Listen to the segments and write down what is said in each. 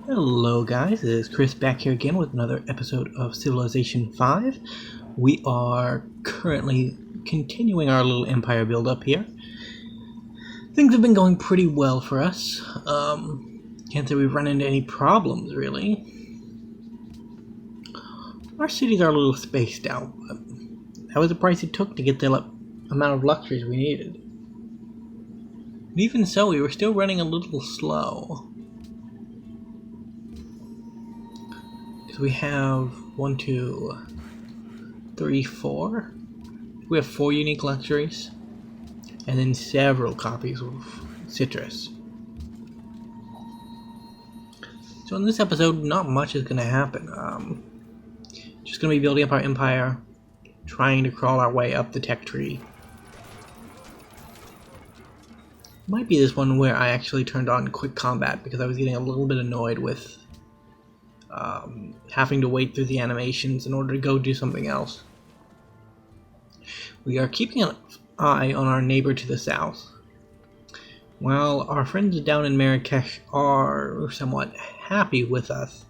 Hello guys, it is Chris back here again with another episode of Civilization 5. We are currently continuing our little empire build up here. Things have been going pretty well for us. Can't say we've run into any problems really. Our cities are a little spaced out, but that was the price it took to get the amount of luxuries we needed. And even so, we were still running a little slow. We have 1, 2, 3, 4. We have 4 unique luxuries, and then several copies of citrus. So in this episode, not much is going to happen. Just going to be building up our empire, trying to crawl our way up the tech tree. Might be this one where I actually turned on quick combat because I was getting a little bit annoyed with having to wait through the animations in order to go do something else. We are keeping an eye on our neighbor to the south. While our friends down in Marrakesh are somewhat happy with us,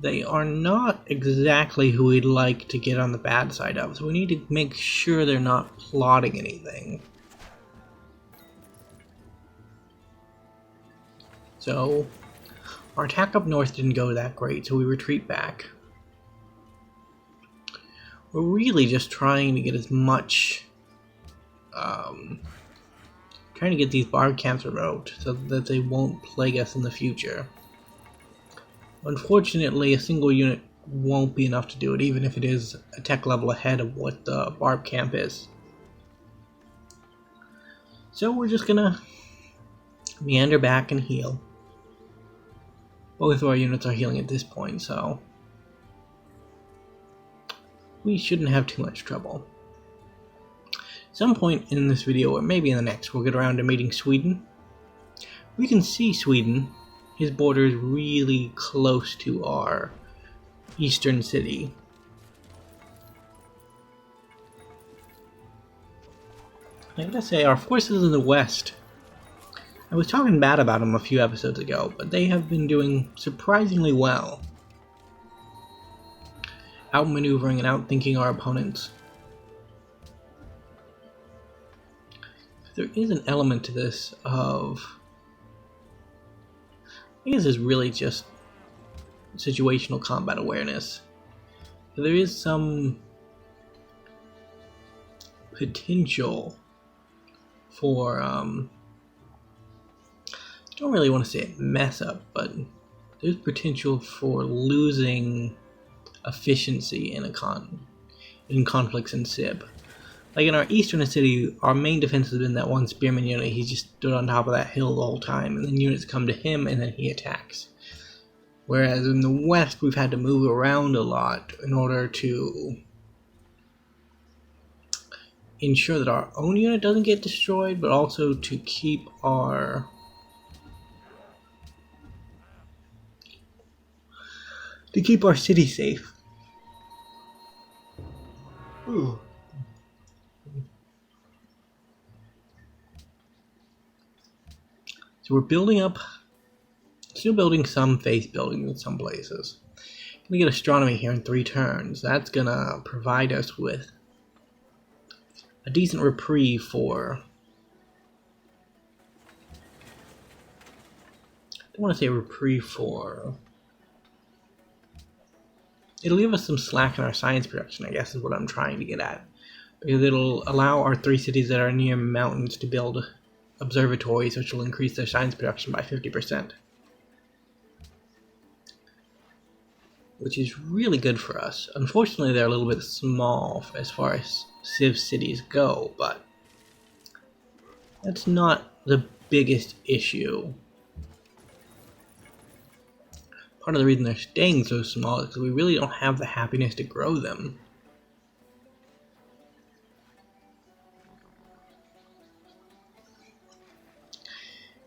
they are not exactly who we'd like to get on the bad side of, so we need to make sure they're not plotting anything. So, our attack up north didn't go that great, so we retreat back. We're really just trying to get as much, trying to get these barb camps removed so that they won't plague us in the future. Unfortunately, a single unit won't be enough to do it, even if it is a tech level ahead of what the barb camp is. So we're just gonna meander back and heal. Both of our units are healing at this point, so we shouldn't have too much trouble. Some point in this video, or maybe in the next, we'll get around to meeting Sweden. We can see Sweden. His border is really close to our eastern city. I gotta say, our forces in the west, I was talking bad about them a few episodes ago, but they have been doing surprisingly well. Outmaneuvering and outthinking our opponents. There is an element to this of, I guess it's really just situational combat awareness. There is some potential for, I don't really want to say mess up, but there's potential for losing efficiency in conflicts in Sib. Like in our eastern city, our main defense has been that one spearman unit. He just stood on top of that hill the whole time, and then units come to him, and then he attacks. Whereas in the west, we've had to move around a lot in order to ensure that our own unit doesn't get destroyed, but also to keep our city safe. Ooh. So we're building up, still building some faith buildings in some places. Gonna get astronomy here in 3 turns. That's gonna provide us with a decent reprieve for, I don't want to say reprieve for, it'll give us some slack in our science production, I guess is what I'm trying to get at. Because it'll allow our 3 cities that are near mountains to build observatories, which will increase their science production by 50%. Which is really good for us. Unfortunately, they're a little bit small as far as Civ cities go, but that's not the biggest issue. Part of the reason they're staying so small is because we really don't have the happiness to grow them.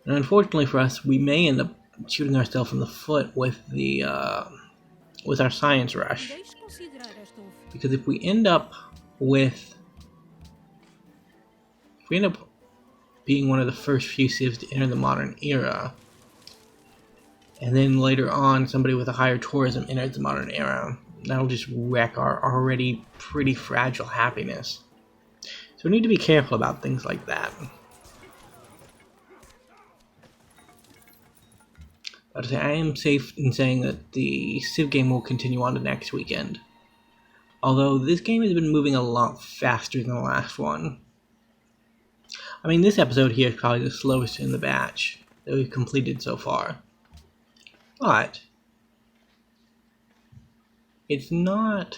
And unfortunately for us, we may end up shooting ourselves in the foot with the with our science rush. Because if we end up being one of the first few civs to enter the modern era, and then later on somebody with a higher tourism enters the modern era. That'll just wreck our already pretty fragile happiness. So we need to be careful about things like that. But I am safe in saying that the Civ game will continue on to next weekend. Although this game has been moving a lot faster than the last one. I mean, this episode here is probably the slowest in the batch that we've completed so far. But it's not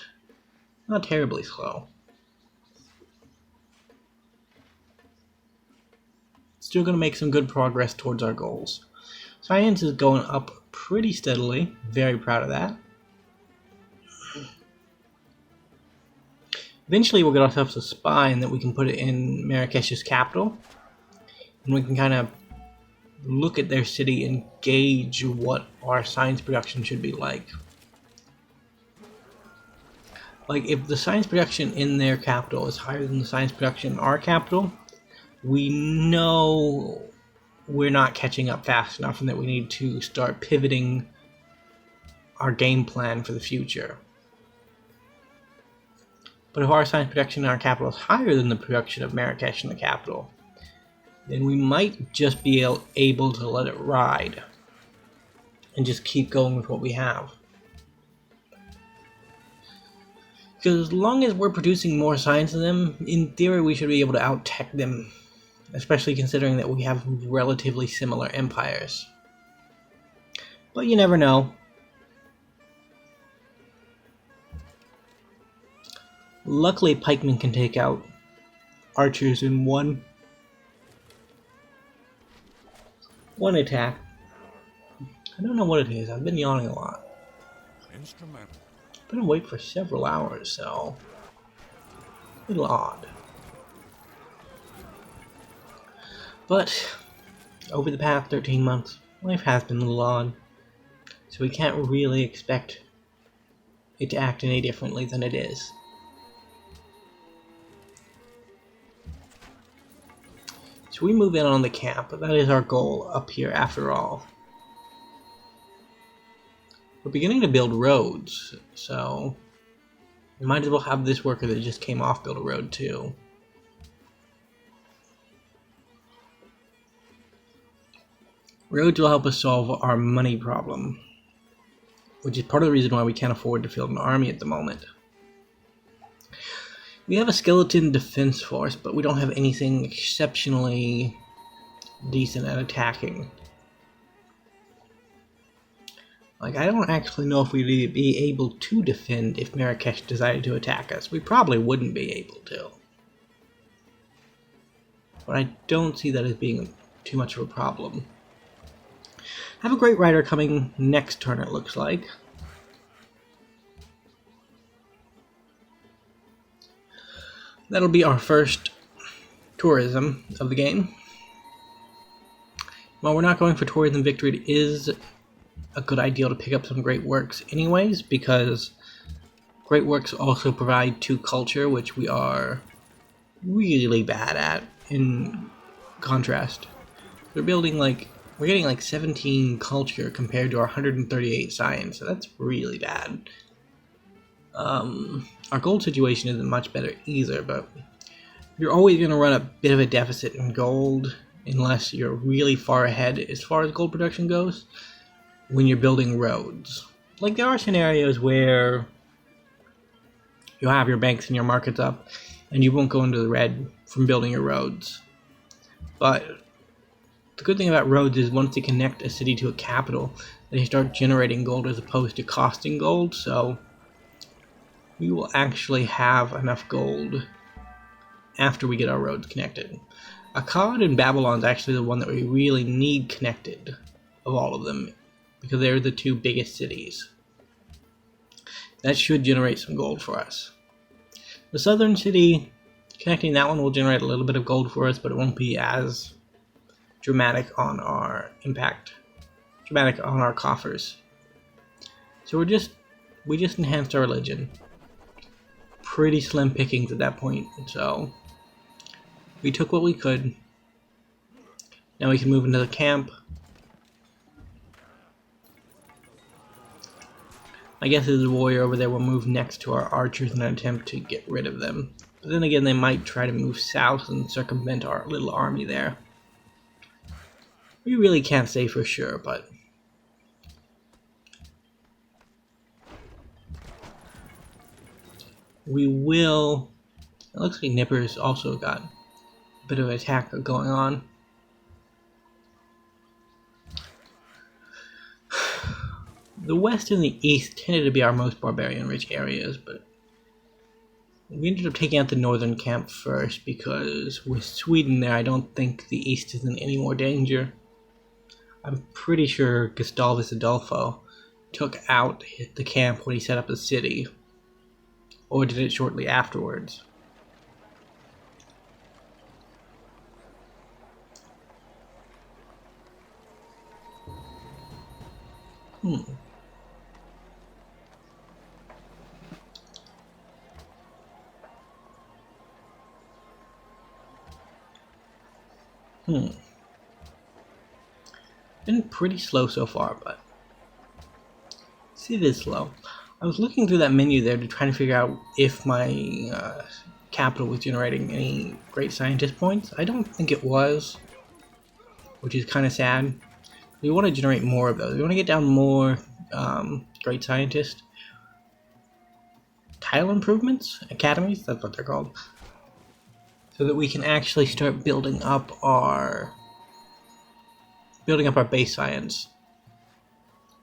terribly slow. Still going to make some good progress towards our goals. Science is going up pretty steadily. Very proud of that. Eventually we'll get ourselves a spine that we can put it in Marrakesh's capital. And we can kind of look at their city and gauge what our science production should be like. Like, if the science production in their capital is higher than the science production in our capital, we know we're not catching up fast enough and that we need to start pivoting our game plan for the future. But if our science production in our capital is higher than the production of Marrakesh in the capital, then we might just be able to let it ride and just keep going with what we have. Because as long as we're producing more science than them, in theory we should be able to out-tech them, especially considering that we have relatively similar empires. But you never know. Luckily, pikemen can take out archers in one attack. I don't know what it is. I've been yawning a lot. Instrumental. Been awake for several hours, so a little odd. But over the past 13 months, life has been a little odd, so we can't really expect it to act any differently than it is. So we move in on the camp, but that is our goal up here after all. We're beginning to build roads, so we might as well have this worker that just came off build a road too. Roads will help us solve our money problem, which is part of the reason why we can't afford to field an army at the moment. We have a skeleton defense force, but we don't have anything exceptionally decent at attacking. Like, I don't actually know if we'd be able to defend if Marrakesh decided to attack us. We probably wouldn't be able to. But I don't see that as being too much of a problem. I have a great rider coming next turn, it looks like. That'll be our first tourism of the game. While we're not going for tourism victory, it is a good idea to pick up some great works anyways, because great works also provide 2 culture, which we are really bad at in contrast. We're getting like 17 culture compared to our 138 science, so that's really bad. Our gold situation isn't much better either, but you're always going to run a bit of a deficit in gold unless you're really far ahead as far as gold production goes when you're building roads. Like, there are scenarios where you'll have your banks and your markets up and you won't go into the red from building your roads. But the good thing about roads is once they connect a city to a capital, they start generating gold as opposed to costing gold, so we will actually have enough gold after we get our roads connected. Akkad and Babylon is actually the one that we really need connected of all of them, because they're the 2 biggest cities. That should generate some gold for us. The southern city, connecting that one will generate a little bit of gold for us, but it won't be as dramatic on our impact, dramatic on our coffers. So we just enhanced our religion. Pretty slim pickings at that point, so we took what we could. Now we can move into the camp. I guess his warrior over there will move next to our archers in an attempt to get rid of them. But then again, they might try to move south and circumvent our little army there. We really can't say for sure, but... we will... It looks like Nipper's also got a bit of an attack going on. The west and the east tended to be our most barbarian-rich areas, but we ended up taking out the northern camp first because with Sweden there, I don't think the east is in any more danger. I'm pretty sure Gustavus Adolfo took out the camp when he set up the city, or did it shortly afterwards. Been pretty slow so far, but see, it is slow. I was looking through that menu there to try to figure out if my capital was generating any great scientist points. I don't think it was, which is kind of sad. We want to generate more of those. We want to get down more great scientist tile improvements, academies, that's what they're called, so that we can actually start building up our base science.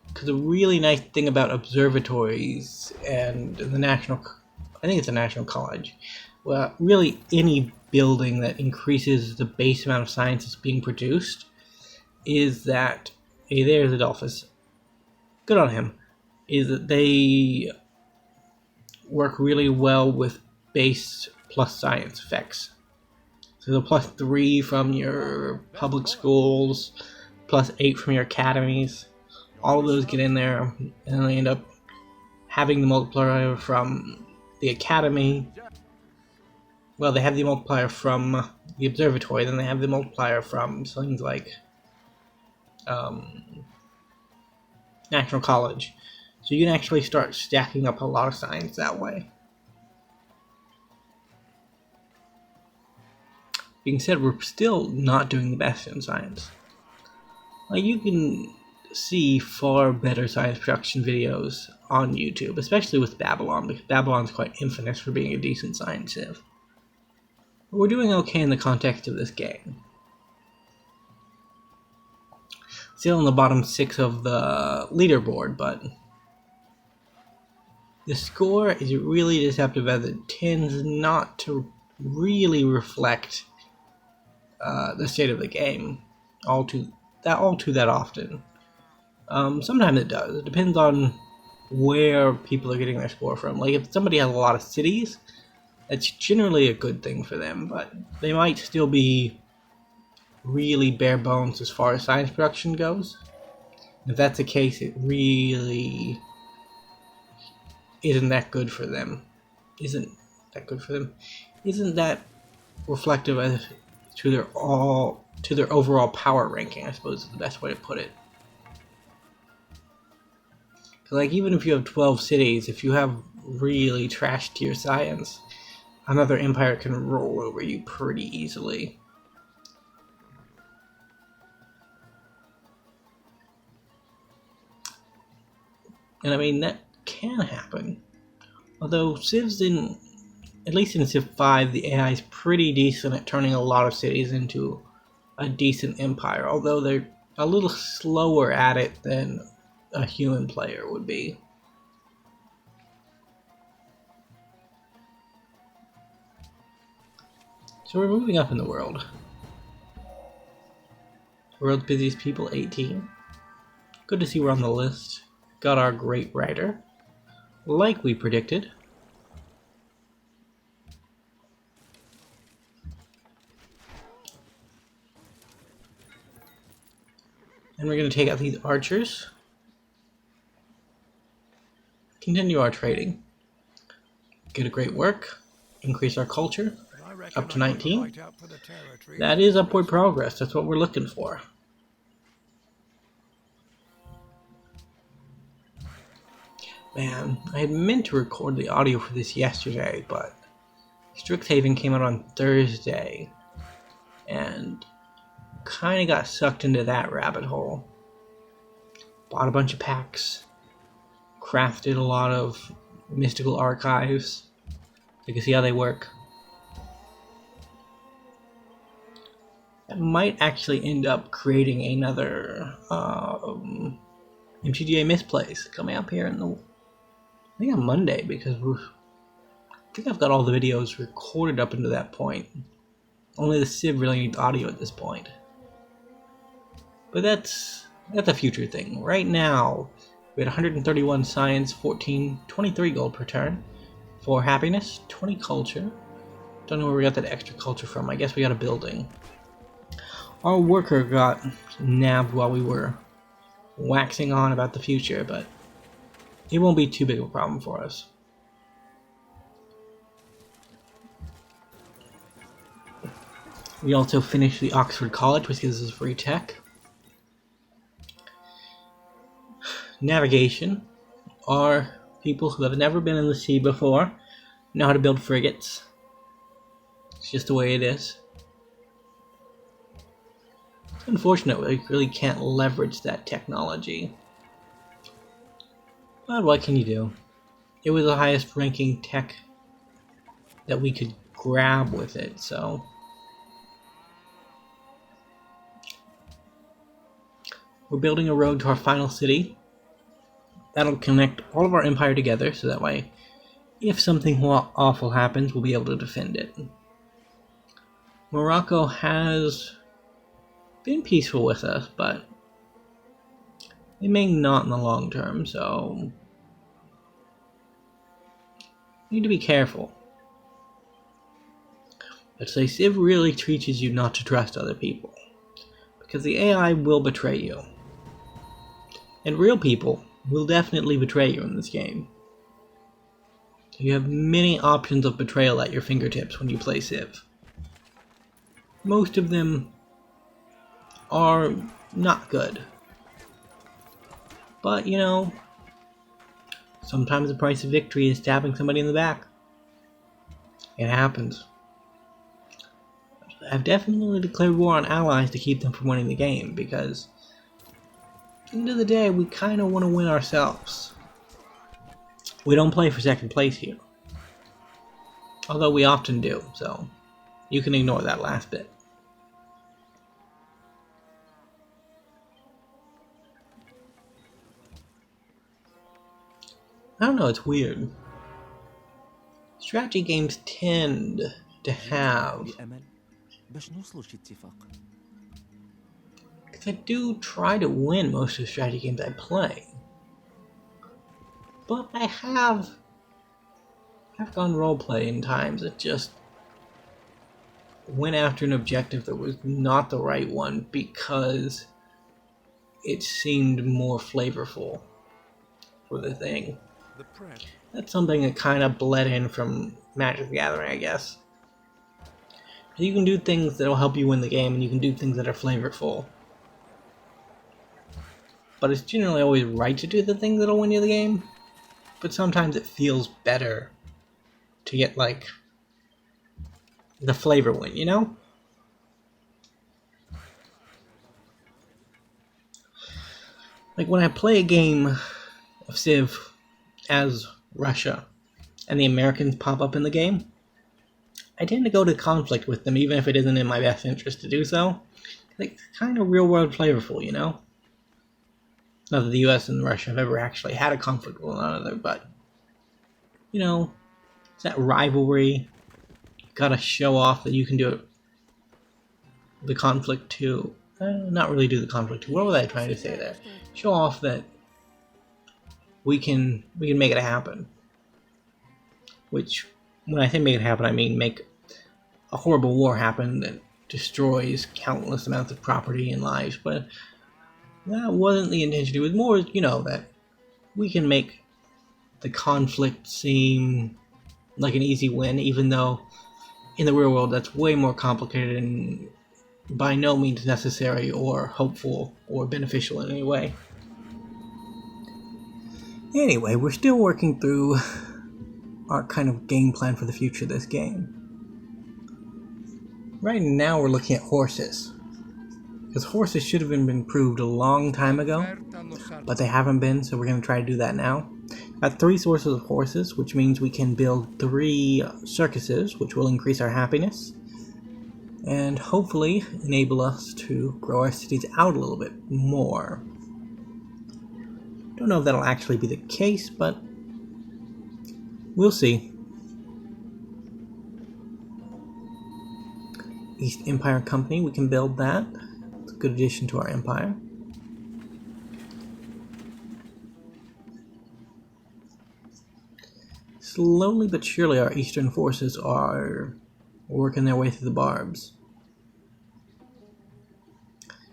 Because a really nice thing about observatories and the I think it's a national college, well, really any building that increases the base amount of science that's being produced, is that, hey, there's Adolphus, good on him, is that they work really well with base plus science effects. So the +3 from your public schools, +8 from your academies, all of those get in there, and they end up having the multiplier from the academy. Well, they have the multiplier from the observatory, then they have the multiplier from things like National College. So you can actually start stacking up a lot of science that way. Being said, we're still not doing the best in science. Like, you can see far better science production videos on YouTube, especially with Babylon, because Babylon's quite infamous for being a decent science civ. But we're doing okay in the context of this game. Still in the bottom 6 of the leaderboard, but the score is really deceptive as it tends not to really reflect the state of the game all too that often. Sometimes it does. It depends on where people are getting their score from. Like, if somebody has a lot of cities, that's generally a good thing for them, but they might still be really bare bones as far as science production goes. If that's the case, it really isn't that good for them. Isn't that reflective as to their overall power ranking, I suppose is the best way to put it. Like, even if you have 12 cities, if you have really trash tier science, another empire can roll over you pretty easily. And I mean, that can happen. Although Civs at least in Civ 5, the AI is pretty decent at turning a lot of cities into a decent empire, although they're a little slower at it than a human player would be. So we're moving up in the world. World's busiest people, 18. Good to see we're on the list. Got our great writer, like we predicted. And we're going to take out these archers. Continue our trading. Get a great work. Increase our culture. Up to 19. That is upward progress. That's what we're looking for. Man, I had meant to record the audio for this yesterday, but Strixhaven came out on Thursday, and kind of got sucked into that rabbit hole. Bought a bunch of packs, crafted a lot of mystical archives. You can see how they work. That might actually end up creating another MTGA Misplays coming up here I think on Monday, because I think I've got all the videos recorded up into that point. Only the Civ really needs audio at this point. But that's a future thing. Right now, we had 131 science, 14, 23 gold per turn. 4 happiness, 20 culture. Don't know where we got that extra culture from. I guess we got a building. Our worker got nabbed while we were waxing on about the future, but it won't be too big of a problem for us. We also finished the Oxford College, which gives us free tech. Navigation. Our people who have never been in the sea before know how to build frigates. It's just the way it is. It's unfortunate we really can't leverage that technology. But what can you do? It was the highest ranking tech that we could grab with it, so... We're building a road to our final city. That'll connect all of our empire together, so that way, if something awful happens, we'll be able to defend it. Morocco has been peaceful with us, but they may not in the long term, so we need to be careful. But say Civ really teaches you not to trust other people, because the AI will betray you. And real people will definitely betray you in this game. You have many options of betrayal at your fingertips when you play Civ. Most of them are not good. But, you know, sometimes the price of victory is stabbing somebody in the back. It happens. I've definitely declared war on allies to keep them from winning the game, because at the end of the day, we kind of want to win ourselves. We don't play for second place here. Although we often do, so you can ignore that last bit. I don't know, it's weird. Strategy games tend to have... Because I do try to win most of the strategy games I play. But I've gone roleplay in times that just went after an objective that was not the right one because it seemed more flavorful for the thing. That's something that kind of bled in from Magic the Gathering, I guess. You can do things that will help you win the game, and you can do things that are flavorful. But it's generally always right to do the things that will win you the game. But sometimes it feels better to get, like, the flavor win, you know? Like, when I play a game of Civ as Russia, and the Americans pop up in the game, I tend to go to conflict with them, even if it isn't in my best interest to do so. It's kind of real-world flavorful, you know? Not that the US and Russia have ever actually had a conflict with one another, but, you know, it's that rivalry. You gotta show off that you can do it. The conflict too. Not really do the conflict too. What was I trying to say there? Show off that we can make it happen. Which, when I say make it happen, I mean make a horrible war happen that destroys countless amounts of property and lives, but that wasn't the intention. It was more, you know, that we can make the conflict seem like an easy win, even though in the real world that's way more complicated and by no means necessary or hopeful or beneficial in any way. Anyway, we're still working through our kind of game plan for the future of this game. Right now we're looking at horses. Because horses should have been improved a long time ago, but they haven't been, so we're going to try to do that now. Got 3 sources of horses, which means we can build 3 circuses, which will increase our happiness, and hopefully enable us to grow our cities out a little bit more. Don't know if that'll actually be the case, but we'll see. East Empire Company, we can build that. It's a good addition to our empire. Slowly but surely our eastern forces are working their way through the barbs.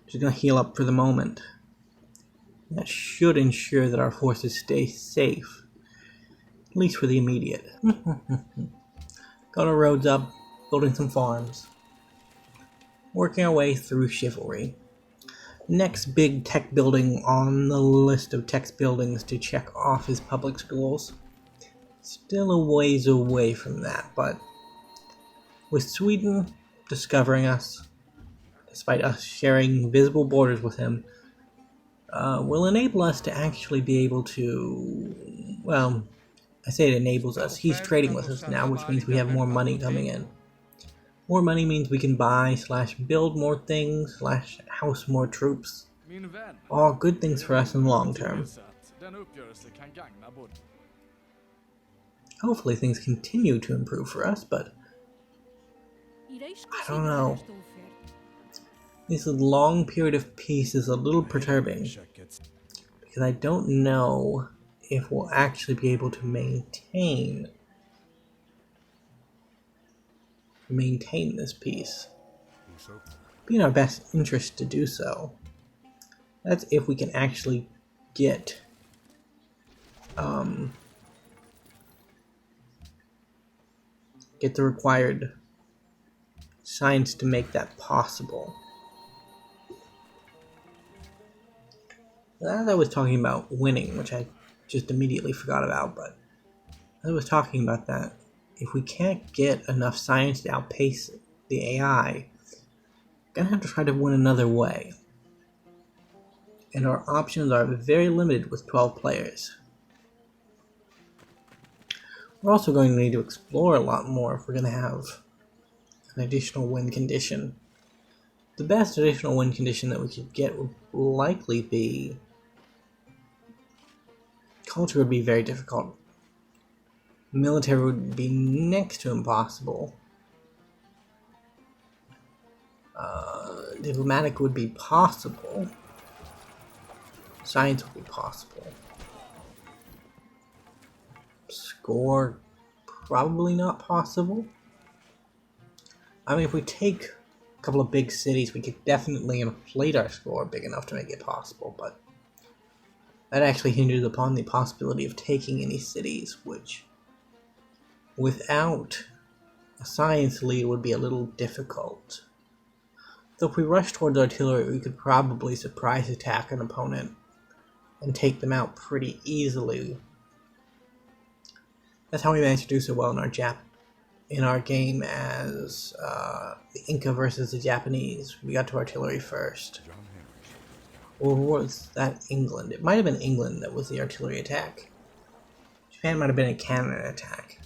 Just gonna heal up for the moment. That should ensure that our forces stay safe. At least for the immediate. Got our roads up, building some farms. Working our way through chivalry. Next big tech building on the list of tech buildings to check off is public schools. Still a ways away from that, but with Sweden discovering us, despite us sharing visible borders with him, will enable us to actually be able to, well, I say it enables us. He's trading with us now, which means we have more money coming in. More money means we can buy / build more things / house more troops. All good things for us in the long term. Hopefully things continue to improve for us, but I don't know. This long period of peace is a little perturbing, because I don't know if we'll actually be able to maintain this peace. Be in our best interest to do so. That's if we can actually get the required science to make that possible. As I was talking about winning, which I just immediately forgot about, but as I was talking about that, if we can't get enough science to outpace the AI, we're gonna have to try to win another way. And our options are very limited with 12 players. We're also going to need to explore a lot more if we're going to have an additional win condition. The best additional win condition that we could get would likely be... Culture would be very difficult. Military would be next to impossible. Diplomatic would be possible. Science would be possible. Score, probably not possible. I mean, if we take a couple of big cities, we could definitely inflate our score big enough to make it possible, but that actually hinders upon the possibility of taking any cities, which, without a science lead, would be a little difficult. Though if we rush towards artillery, we could probably surprise attack an opponent and take them out pretty easily. That's how we managed to do so well in our game as the Inca versus the Japanese. We got to artillery first. Or was that England? It might have been England that was the artillery attack. Japan might have been a cannon attack.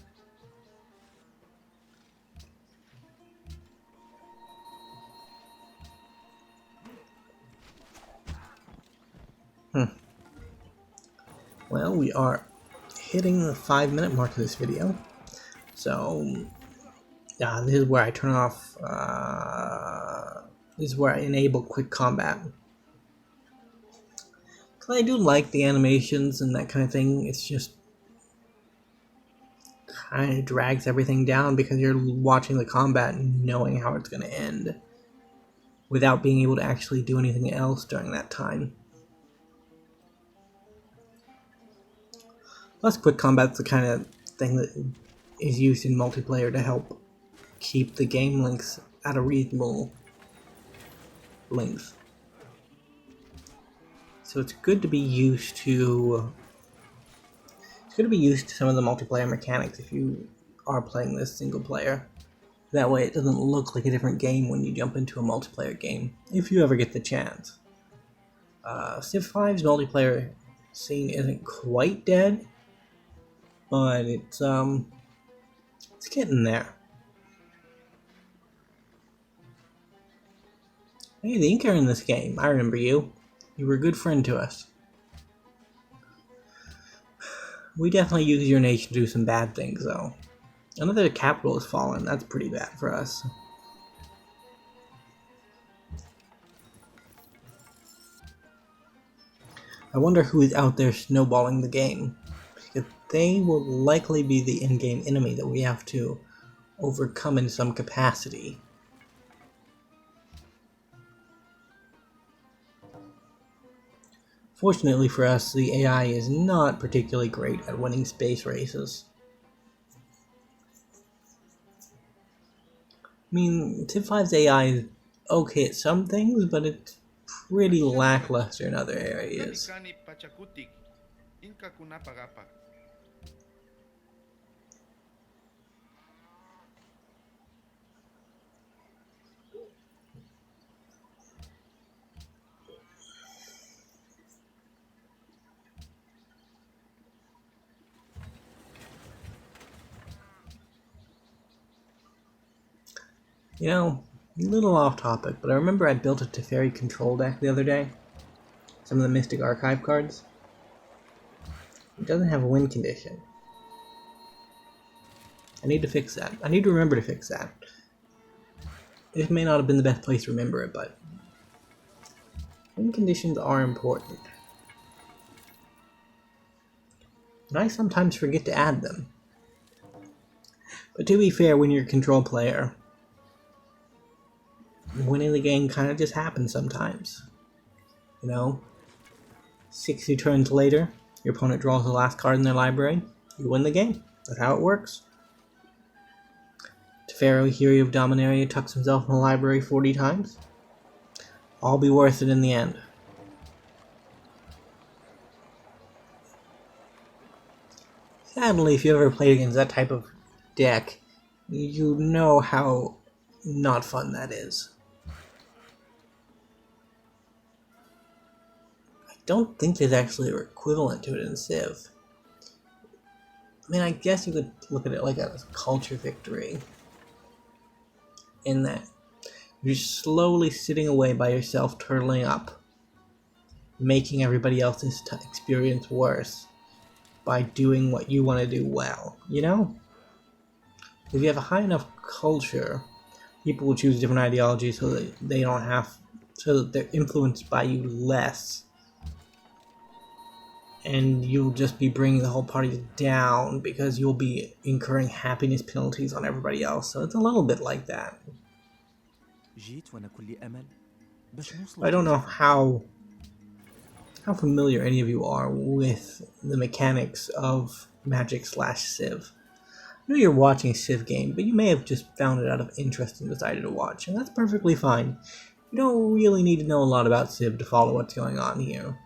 Well, we are hitting the 5-minute mark of this video. So, this is where I turn off, this is where I enable quick combat. Because I do like the animations and that kind of thing, it's just kind of drags everything down because you're watching the combat and knowing how it's going to end without being able to actually do anything else during that time. Plus, quick combat's the kind of thing that is used in multiplayer to help keep the game lengths at a reasonable length. So it's good to be used to going to be used to some of the multiplayer mechanics if you are playing this single player. That way it doesn't look like a different game when you jump into a multiplayer game, if you ever get the chance. Civ 5's multiplayer scene isn't quite dead, but it's getting there. Hey, the Inca in this game, I remember you. You were a good friend to us. We definitely use your nation to do some bad things, though. Another capital has fallen. That's pretty bad for us. I wonder who is out there snowballing the game, because they will likely be the in-game enemy that we have to overcome in some capacity. Fortunately for us, the AI is not particularly great at winning space races. I mean, Civ 5's AI is okay at some things, but it's pretty lackluster in other areas. You know, a little off topic, but I remember I built a Teferi control deck the other day. Some of the Mystic Archive cards. It doesn't have a win condition. I need to fix that. I need to remember to fix that. It may not have been the best place to remember it, but win conditions are important. And I sometimes forget to add them. But to be fair, when you're a control player, winning the game kind of just happens sometimes. You know? 60 turns later, your opponent draws the last card in their library, you win the game. That's how it works. Teferi, hero of Dominaria, tucks himself in the library 40 times. All be worth it in the end. Sadly, if you ever played against that type of deck, you know how not fun that is. I don't think there's actually an equivalent to it in Civ. I mean, I guess you could look at it like a culture victory. In that you're just slowly sitting away by yourself, turtling up, making everybody else's experience worse by doing what you want to do well, you know? If you have a high enough culture, people will choose different ideologies so that they don't have, so that they're influenced by you less. And you'll just be bringing the whole party down because you'll be incurring happiness penalties on everybody else. So it's a little bit like that. I don't know how familiar any of you are with the mechanics of Magic/Civ. I know you're watching a Civ game, but you may have just found it out of interest and decided to watch, and that's perfectly fine. You don't really need to know a lot about Civ to follow what's going on here.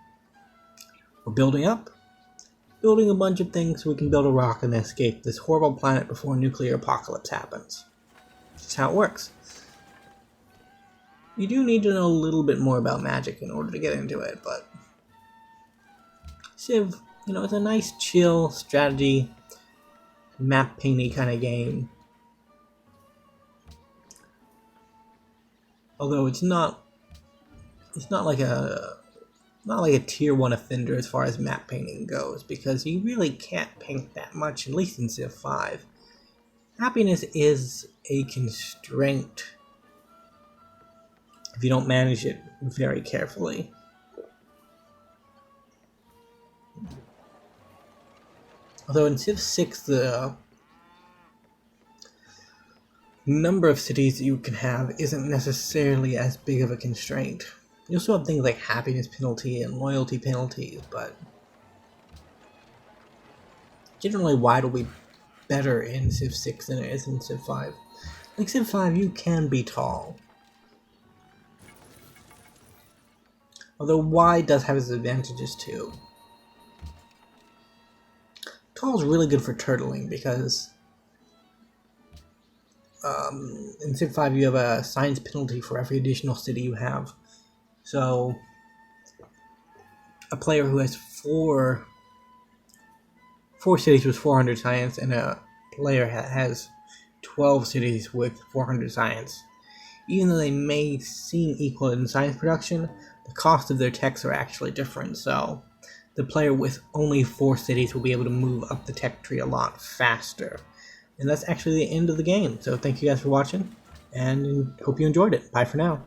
We're building a bunch of things so we can build a rocket and escape this horrible planet before a nuclear apocalypse happens. That's how it works. You do need to know a little bit more about Magic in order to get into it, but Civ, you know, it's a nice, chill strategy, map painty kind of game. Although it's not like a tier 1 offender as far as map painting goes, because you really can't paint that much, at least in Civ 5. Happiness is a constraint if you don't manage it very carefully. Although in Civ 6, the number of cities that you can have isn't necessarily as big of a constraint. You also have things like happiness penalty and loyalty penalties, but generally wide will be better in Civ 6 than it is in Civ 5. Like Civ 5, you can be tall. Although wide does have its advantages too. Tall is really good for turtling because in Civ 5 you have a science penalty for every additional city you have. So a player who has four cities with 400 science and a player has 12 cities with 400 science. Even though they may seem equal in science production, the cost of their techs are actually different, so the player with only 4 cities will be able to move up the tech tree a lot faster. And that's actually the end of the game, so thank you guys for watching, and hope you enjoyed it. Bye for now.